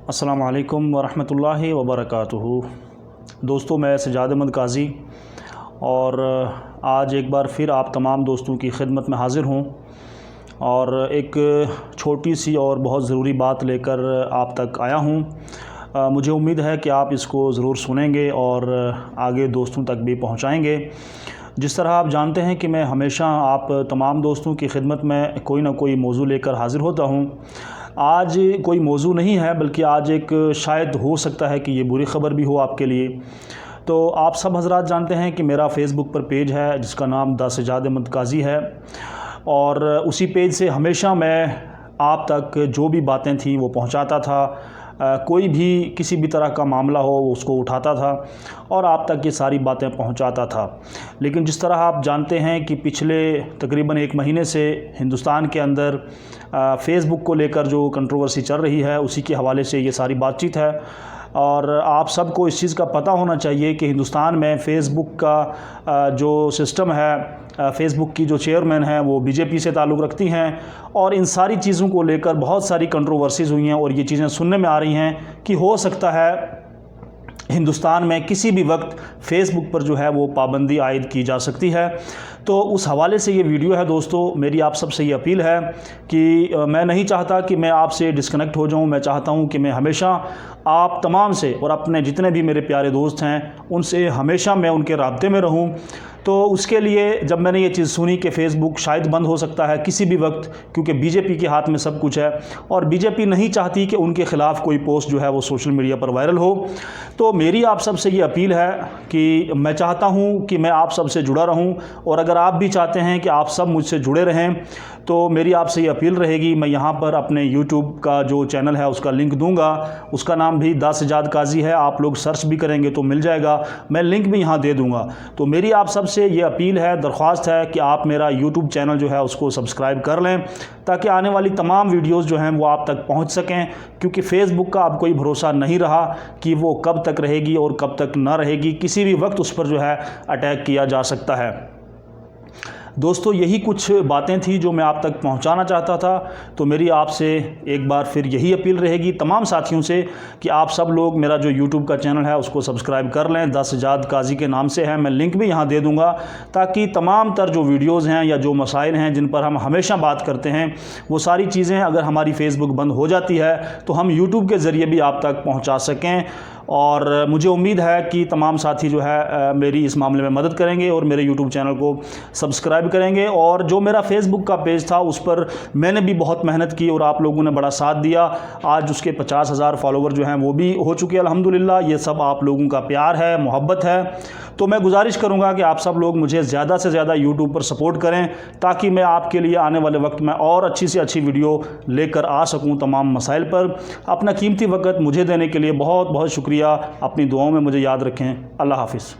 अस्सलाम वालेकुम वरहमतुल्लाहि वबरकातुहू। दोस्तों, मैं सजाद अहमद काजी और आज एक बार फिर आप तमाम दोस्तों की खिदमत में हाज़िर हूँ और एक छोटी सी और बहुत ज़रूरी बात लेकर आप तक आया हूँ। मुझे उम्मीद है कि आप इसको ज़रूर सुनेंगे और आगे दोस्तों तक भी पहुँचाएँगे। जिस तरह आप जानते हैं कि मैं हमेशा आप तमाम दोस्तों की खिदमत में कोई ना कोई मौजू लेकर हाज़िर होता हूँ। आज कोई मौजू नहीं है, बल्कि आज एक शायद हो सकता है कि ये बुरी ख़बर भी हो आपके लिए। तो आप सब हज़रात जानते हैं कि मेरा फ़ेसबुक पर पेज है जिसका नाम द सजाद अहमद काजी है और उसी पेज से हमेशा मैं आप तक जो भी बातें थी वो पहुंचाता था। कोई भी किसी भी तरह का मामला हो उसको उठाता था और आप तक ये सारी बातें पहुंचाता था। लेकिन जिस तरह आप जानते हैं कि पिछले तकरीबन 1 महीने से हिंदुस्तान के अंदर फ़ेसबुक को लेकर जो कंट्रोवर्सी चल रही है, उसी के हवाले से ये सारी बातचीत है। और आप सबको इस चीज़ का पता होना चाहिए कि हिंदुस्तान में फ़ेसबुक का जो सिस्टम है, फ़ेसबुक की जो चेयरमैन हैं वो बीजेपी से ताल्लुक़ रखती हैं और इन सारी चीज़ों को लेकर बहुत सारी कंट्रोवर्सीज़ हुई हैं और ये चीज़ें सुनने में आ रही हैं कि हो सकता है हिंदुस्तान में किसी भी वक्त फ़ेसबुक पर जो है वो पाबंदी आयद की जा सकती है। तो उस हवाले से ये वीडियो है। दोस्तों, मेरी आप सबसे ये अपील है कि मैं नहीं चाहता कि मैं आपसे डिस्कनेक्ट हो जाऊं। मैं चाहता हूं कि मैं हमेशा आप तमाम से और अपने जितने भी मेरे प्यारे दोस्त हैं उनसे हमेशा मैं उनके राब्ते में रहूं। तो उसके लिए जब मैंने ये चीज़ सुनी कि फ़ेसबुक शायद बंद हो सकता है किसी भी वक्त, क्योंकि बीजेपी के हाथ में सब कुछ है और बीजेपी नहीं चाहती कि उनके ख़िलाफ़ कोई पोस्ट जो है वो सोशल मीडिया पर वायरल हो, तो मेरी आप सबसे ये अपील है कि मैं चाहता हूँ कि मैं आप सबसे जुड़ा रहूँ और अगर आप भी चाहते हैं कि आप सब मुझसे जुड़े रहें तो मेरी आपसे ये अपील रहेगी। मैं यहाँ पर अपने यूट्यूब का जो चैनल है उसका लिंक दूंगा, उसका नाम भी द सजाद काजी है। आप लोग सर्च भी करेंगे तो मिल जाएगा, मैं लिंक भी यहाँ दे दूंगा। तो मेरी आप सबसे ये अपील है, दरख्वास्त है कि आप मेरा यूट्यूब चैनल जो है उसको सब्सक्राइब कर लें ताकि आने वाली तमाम वीडियोज़ जो हैं वो आप तक पहुँच सकें, क्योंकि फ़ेसबुक का अब कोई भरोसा नहीं रहा कि वो कब तक रहेगी और कब तक ना रहेगी। किसी भी वक्त उस पर जो है अटैक किया जा सकता है। दोस्तों, यही कुछ बातें थी जो मैं आप तक पहुंचाना चाहता था। तो मेरी आपसे एक बार फिर यही अपील रहेगी तमाम साथियों से कि आप सब लोग मेरा जो यूट्यूब का चैनल है उसको सब्सक्राइब कर लें। द सजाद काजी के नाम से है, मैं लिंक भी यहाँ दे दूँगा ताकि तमाम तर जो वीडियोज़ हैं या जो मसाइल हैं जिन पर हम हमेशा बात करते हैं वो सारी चीज़ें अगर हमारी फ़ेसबुक बंद हो जाती है तो हम यूट्यूब के ज़रिए भी आप तक पहुँचा सकें। और मुझे उम्मीद है कि तमाम साथी जो है मेरी इस मामले में मदद करेंगे और मेरे यूट्यूब चैनल को सब्सक्राइब करेंगे। और जो मेरा फ़ेसबुक का पेज था उस पर मैंने भी बहुत मेहनत की और आप लोगों ने बड़ा साथ दिया। आज उसके 50,000 फॉलोवर जो हैं वो भी हो चुके हैं अल्हम्दुलिल्लाह। ये सब आप लोगों का प्यार है, मोहब्बत है। तो मैं गुजारिश करूँगा कि आप सब लोग मुझे ज़्यादा से ज़्यादा यूट्यूब पर सपोर्ट करें ताकि मैं आपके लिए आने वाले वक्त में और अच्छी से अच्छी वीडियो लेकर आ सकूँ तमाम मसाइल पर। अपना कीमती वक्त मुझे देने के लिए बहुत बहुत शुक्रिया। अपनी दुआओं में मुझे याद रखें। अल्लाह हाफ़िज़।